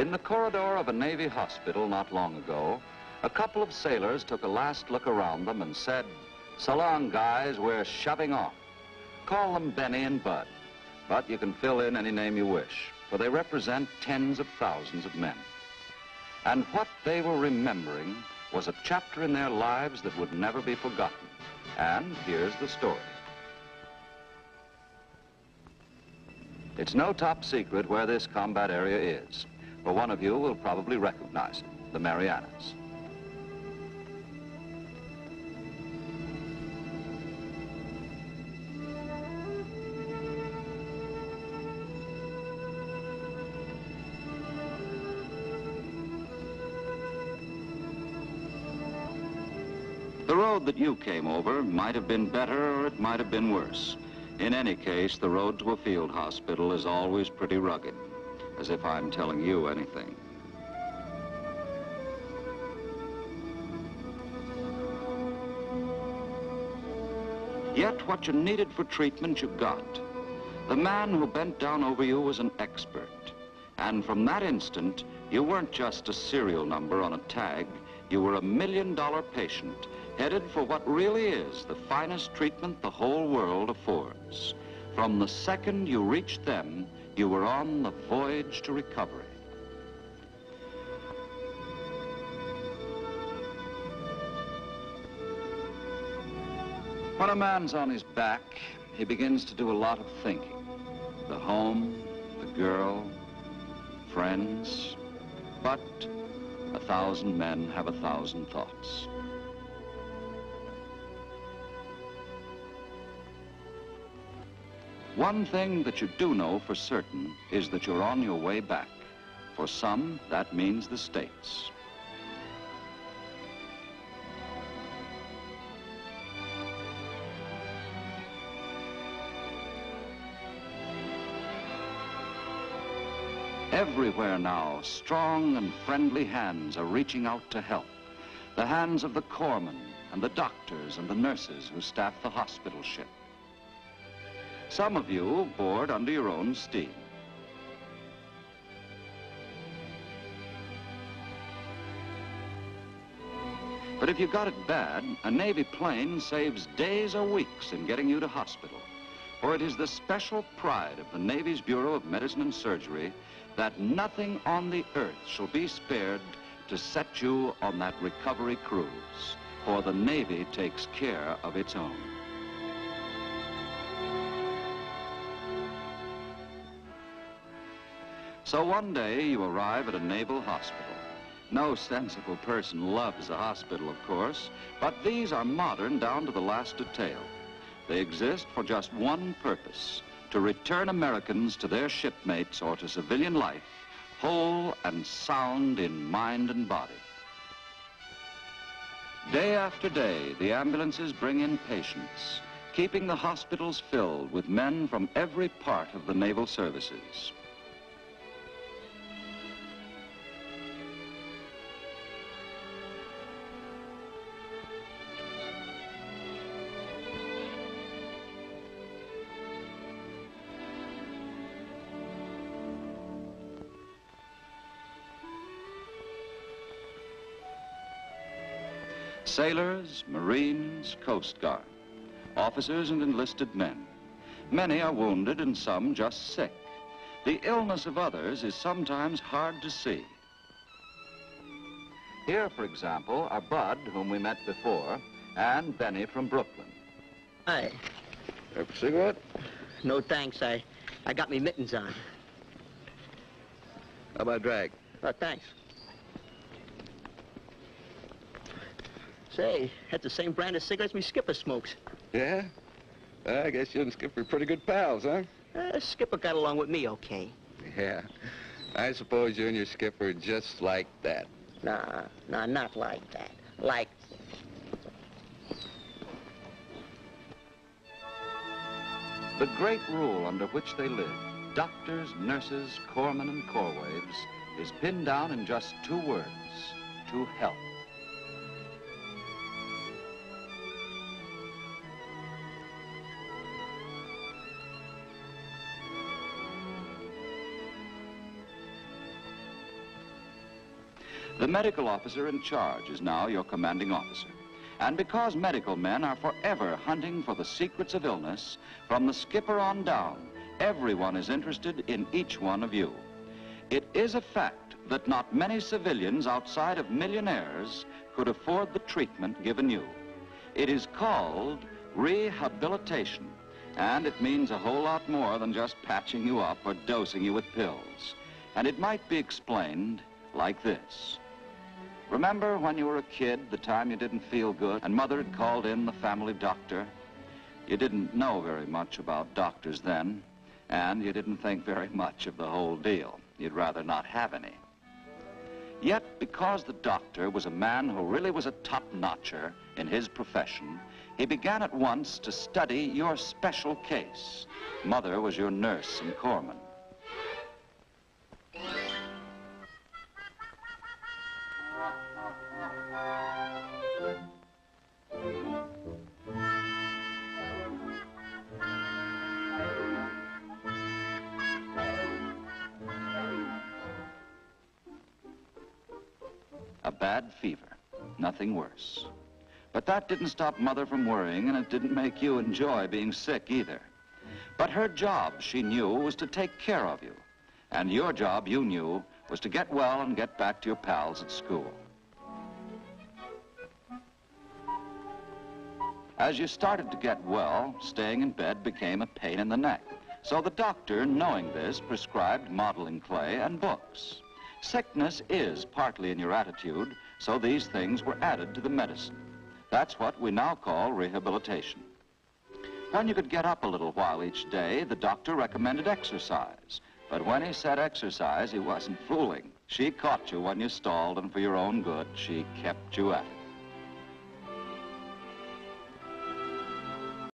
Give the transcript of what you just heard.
In the corridor of a Navy hospital not long ago, a couple of sailors took a last look around them and said, "So long, guys, we're shoving off." Call them Benny and Bud, but you can fill in any name you wish, for they represent tens of thousands of men. And what they were remembering was a chapter in their lives that would never be forgotten. And here's the story. It's no top secret where this combat area is, for one of you will probably recognize it, the Marianas. The road that you came over might have been better or it might have been worse. In any case, the road to a field hospital is always pretty rugged, as if I'm telling you anything. Yet what you needed for treatment you got. The man who bent down over you was an expert. And from that instant, you weren't just a serial number on a tag, you were $1 million patient, headed for what really is the finest treatment the whole world affords. From the second you reached them, you were on the voyage to recovery. When a man's on his back, he begins to do a lot of thinking. The home, the girl, friends, but 1,000 men have 1,000 thoughts. One thing that you do know for certain is that you're on your way back. For some, that means the States. Everywhere now, strong and friendly hands are reaching out to help. The hands of the corpsmen and the doctors and the nurses who staff the hospital ship. Some of you board under your own steam. But if you got it bad, a Navy plane saves days or weeks in getting you to hospital. For it is the special pride of the Navy's Bureau of Medicine and Surgery that nothing on the earth shall be spared to set you on that recovery cruise. For the Navy takes care of its own. So one day you arrive at a naval hospital. No sensible person loves a hospital, of course, but these are modern down to the last detail. They exist for just one purpose, to return Americans to their shipmates or to civilian life, whole and sound in mind and body. Day after day, the ambulances bring in patients, keeping the hospitals filled with men from every part of the naval services. Sailors, Marines, Coast Guard, officers and enlisted men. Many are wounded and some just sick. The illness of others is sometimes hard to see. Here, for example, are Bud, whom we met before, and Benny from Brooklyn. Hi. Have a cigarette? No, thanks. I got me mittens on. How about a drag? Oh, thanks. Say, that's the same brand of cigarettes me Skipper smokes. Yeah? I guess you and Skipper are pretty good pals, huh? Skipper got along with me okay. Yeah. I suppose you and your Skipper are just like that. Nah, not like that. Like... The great rule under which they live, doctors, nurses, corpsmen, and corpswaves, is pinned down in just two words: to help. The medical officer in charge is now your commanding officer. And because medical men are forever hunting for the secrets of illness, from the skipper on down, everyone is interested in each one of you. It is a fact that not many civilians outside of millionaires could afford the treatment given you. It is called rehabilitation, and it means a whole lot more than just patching you up or dosing you with pills. And it might be explained like this. Remember when you were a kid, the time you didn't feel good, and Mother had called in the family doctor? You didn't know very much about doctors then, and you didn't think very much of the whole deal. You'd rather not have any. Yet, because the doctor was a man who really was a top-notcher in his profession, he began at once to study your special case. Mother was your nurse and corpsman. A bad fever, nothing worse. But that didn't stop Mother from worrying, and it didn't make you enjoy being sick either. But her job, she knew, was to take care of you. And your job, you knew, was to get well and get back to your pals at school. As you started to get well, staying in bed became a pain in the neck. So the doctor, knowing this, prescribed modeling clay and books. Sickness is partly in your attitude, so these things were added to the medicine. That's what we now call rehabilitation. When you could get up a little while each day, the doctor recommended exercise. But when he said exercise, he wasn't fooling. She caught you when you stalled, and for your own good, she kept you at it.